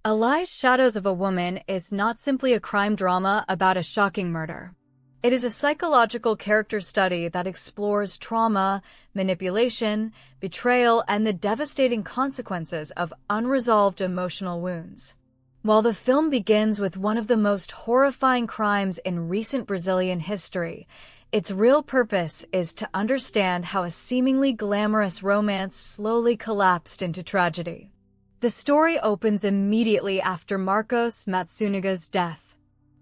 Elize Shadows of a Woman is not simply a crime drama about a shocking murder. It is a psychological character study that explores trauma, manipulation, betrayal, and the devastating consequences of unresolved emotional wounds. While the film begins with one of the most horrifying crimes in recent Brazilian history, its real purpose is to understand how a seemingly glamorous romance slowly collapsed into tragedy. The story opens immediately after Marcos Matsunaga's death.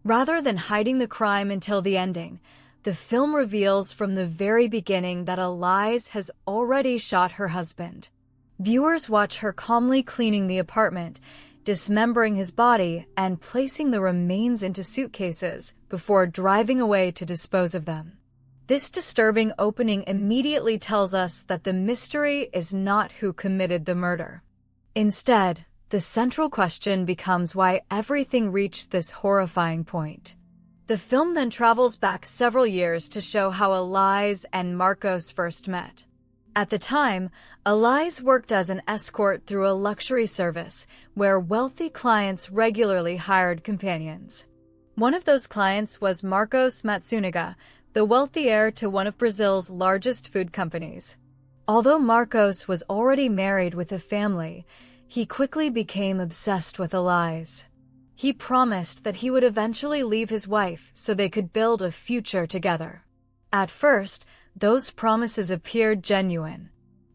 Rather than hiding the crime until the ending, the film reveals from the very beginning that Elize has already shot her husband. Viewers watch her calmly cleaning the apartment, dismembering his body, and placing the remains into suitcases before driving away to dispose of them. This disturbing opening immediately tells us that the mystery is not who committed the murder. Instead, the central question becomes why everything reached this horrifying point. The film then travels back several years to show how Elize and Marcos first met. At the time, Elize worked as an escort through a luxury service where wealthy clients regularly hired companions. One of those clients was Marcos Matsunaga, the wealthy heir to one of Brazil's largest food companies. Although Marcos was already married with a family, he quickly became obsessed with Elize. He promised that he would eventually leave his wife so they could build a future together. At first, those promises appeared genuine.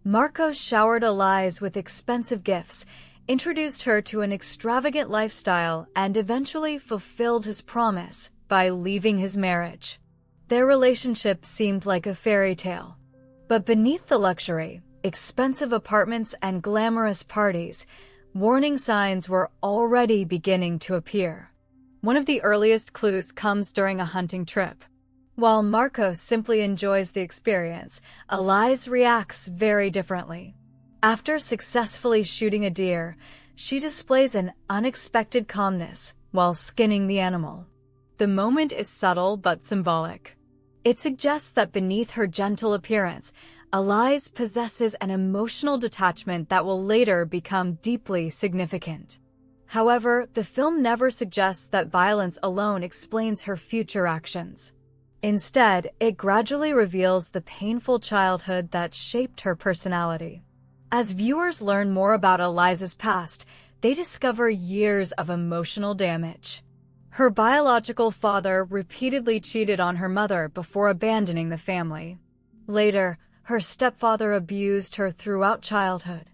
Marcos showered Elize with expensive gifts, introduced her to an extravagant lifestyle, and eventually fulfilled his promise by leaving his marriage. Their relationship seemed like a fairy tale. But beneath the luxury, expensive apartments, and glamorous parties, warning signs were already beginning to appear. One of the earliest clues comes during a hunting trip. While Marcos simply enjoys the experience, Elize reacts very differently. After successfully shooting a deer, she displays an unexpected calmness while skinning the animal. The moment is subtle but symbolic. It suggests that beneath her gentle appearance, Elize possesses an emotional detachment that will later become deeply significant. However, the film never suggests that violence alone explains her future actions. Instead, it gradually reveals the painful childhood that shaped her personality. As viewers learn more about Elize's past, they discover years of emotional damage. Her biological father repeatedly cheated on her mother before abandoning the family. Later, her stepfather abused her throughout childhood.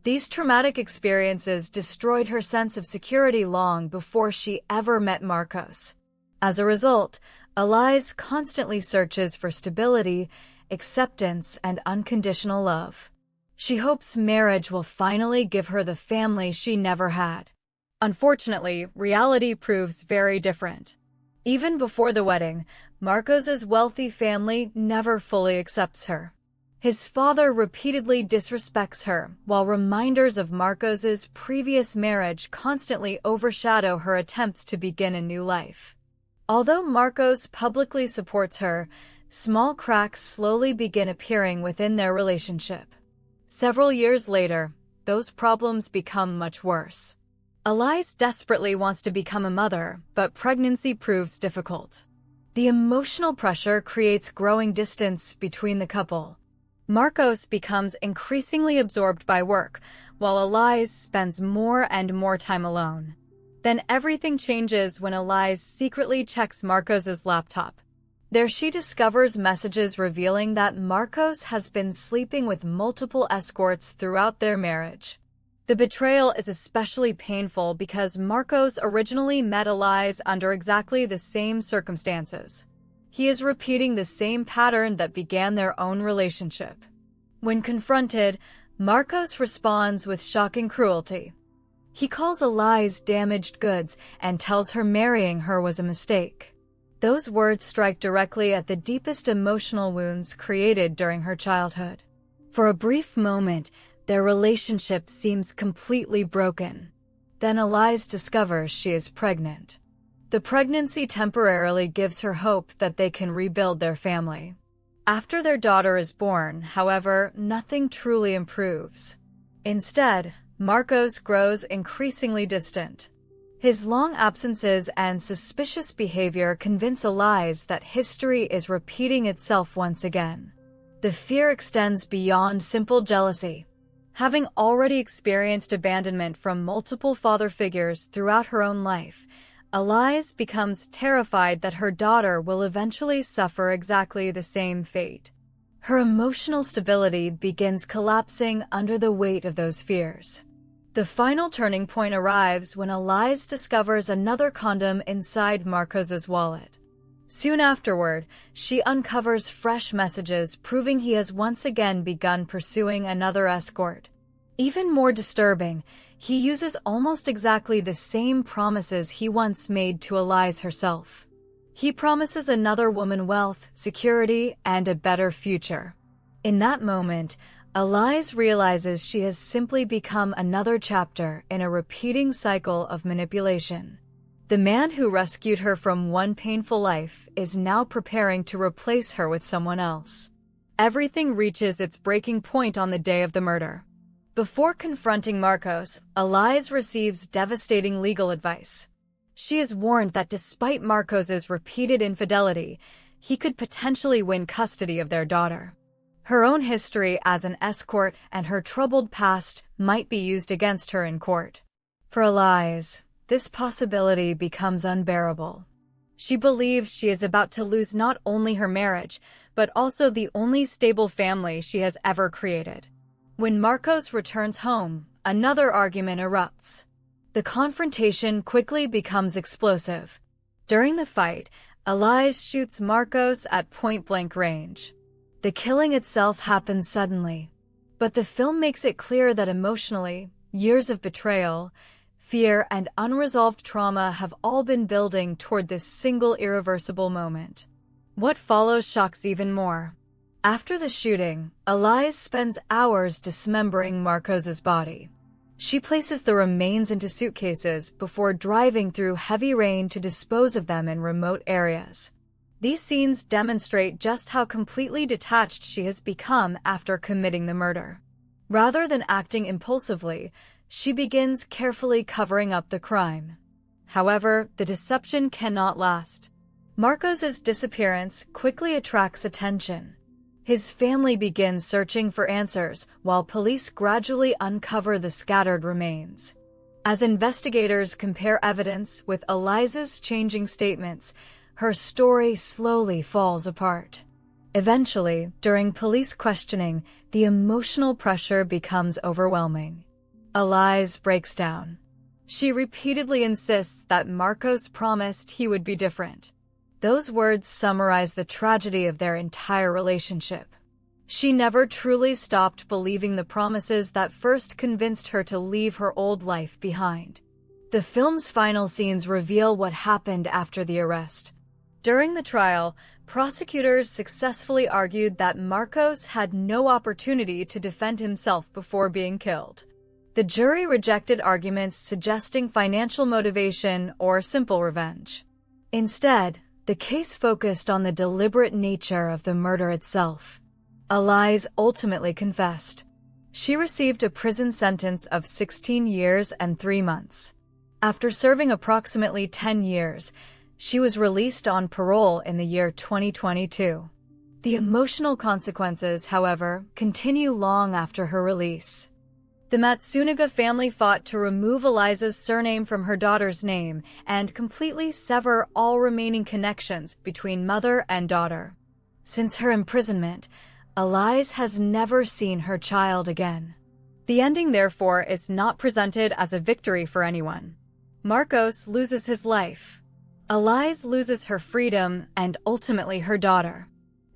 These traumatic experiences destroyed her sense of security long before she ever met Marcos. As a result, Elize constantly searches for stability, acceptance, and unconditional love. She hopes marriage will finally give her the family she never had. Unfortunately, reality proves very different. Even before the wedding, Marcos's wealthy family never fully accepts her. His father repeatedly disrespects her, while reminders of Marcos's previous marriage constantly overshadow her attempts to begin a new life. Although Marcos publicly supports her, small cracks slowly begin appearing within their relationship. Several years later, those problems become much worse. Elize desperately wants to become a mother, but pregnancy proves difficult. The emotional pressure creates growing distance between the couple. Marcos becomes increasingly absorbed by work, while Elize spends more and more time alone. Then everything changes when Elize secretly checks Marcos's laptop. There she discovers messages revealing that Marcos has been sleeping with multiple escorts throughout their marriage. The betrayal is especially painful because Marcos originally met Elize under exactly the same circumstances. He is repeating the same pattern that began their own relationship. When confronted, Marcos responds with shocking cruelty. He calls Elize damaged goods and tells her marrying her was a mistake. Those words strike directly at the deepest emotional wounds created during her childhood. For a brief moment, their relationship seems completely broken. Then Elize discovers she is pregnant. The pregnancy temporarily gives her hope that they can rebuild their family. After their daughter is born, however, nothing truly improves. Instead, Marcos grows increasingly distant. His long absences and suspicious behavior convince Elize that history is repeating itself once again. The fear extends beyond simple jealousy. Having already experienced abandonment from multiple father figures throughout her own life, Elize becomes terrified that her daughter will eventually suffer exactly the same fate. Her emotional stability begins collapsing under the weight of those fears. The final turning point arrives when Elize discovers another condom inside Marcos's wallet. Soon afterward, she uncovers fresh messages proving he has once again begun pursuing another escort. Even more disturbing, he uses almost exactly the same promises he once made to Elize herself. He promises another woman wealth, security, and a better future. In that moment, Elize realizes she has simply become another chapter in a repeating cycle of manipulation. The man who rescued her from one painful life is now preparing to replace her with someone else. Everything reaches its breaking point on the day of the murder. Before confronting Marcos, Elize receives devastating legal advice. She is warned that despite Marcos's repeated infidelity, he could potentially win custody of their daughter. Her own history as an escort and her troubled past might be used against her in court. For Elize, this possibility becomes unbearable. She believes she is about to lose not only her marriage, but also the only stable family she has ever created. When Marcos returns home, another argument erupts. The confrontation quickly becomes explosive. During the fight, Elize shoots Marcos at point-blank range. The killing itself happens suddenly, but the film makes it clear that emotionally, years of betrayal, fear, and unresolved trauma have all been building toward this single irreversible moment. What follows shocks even more. After the shooting, Elize spends hours dismembering Marcos's body. She places the remains into suitcases before driving through heavy rain to dispose of them in remote areas. These scenes demonstrate just how completely detached she has become after committing the murder. Rather than acting impulsively, she begins carefully covering up the crime. However, the deception cannot last. Marcos's disappearance quickly attracts attention. His family begins searching for answers, while police gradually uncover the scattered remains. As investigators compare evidence with Elize's changing statements, her story slowly falls apart. Eventually, during police questioning, the emotional pressure becomes overwhelming. Elize breaks down. She repeatedly insists that Marcos promised he would be different. Those words summarize the tragedy of their entire relationship. She never truly stopped believing the promises that first convinced her to leave her old life behind. The film's final scenes reveal what happened after the arrest. During the trial, prosecutors successfully argued that Marcos had no opportunity to defend himself before being killed. The jury rejected arguments suggesting financial motivation or simple revenge. Instead, the case focused on the deliberate nature of the murder itself. Elize ultimately confessed. She received a prison sentence of 16 years and 3 months. After serving approximately 10 years, she was released on parole in the year 2022. The emotional consequences, however, continue long after her release. The Matsunaga family fought to remove Elize's surname from her daughter's name and completely sever all remaining connections between mother and daughter. Since her imprisonment, Elize has never seen her child again. The ending, therefore, is not presented as a victory for anyone. Marcos loses his life. Elize loses her freedom and ultimately her daughter.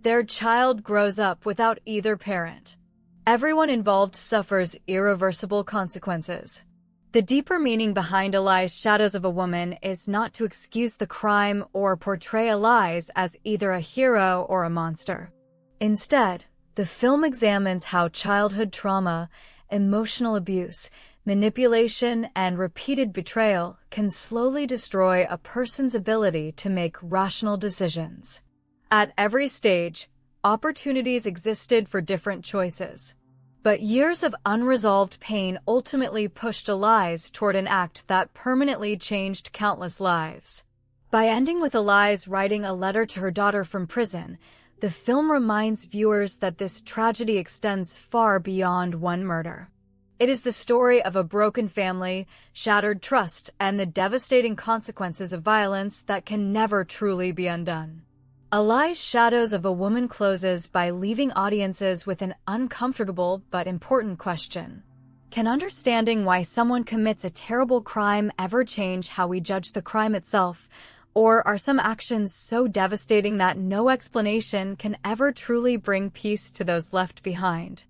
Their child grows up without either parent. Everyone involved suffers irreversible consequences. The deeper meaning behind Elize Shadows of a Woman is not to excuse the crime or portray Elize as either a hero or a monster. Instead, the film examines how childhood trauma, emotional abuse, manipulation, and repeated betrayal can slowly destroy a person's ability to make rational decisions. At every stage, opportunities existed for different choices. But years of unresolved pain ultimately pushed Elize toward an act that permanently changed countless lives. By ending with Elize writing a letter to her daughter from prison, the film reminds viewers that this tragedy extends far beyond one murder. It is the story of a broken family, shattered trust, and the devastating consequences of violence that can never truly be undone. Elize Shadows of a Woman closes by leaving audiences with an uncomfortable but important question. Can understanding why someone commits a terrible crime ever change how we judge the crime itself? Or are some actions so devastating that no explanation can ever truly bring peace to those left behind?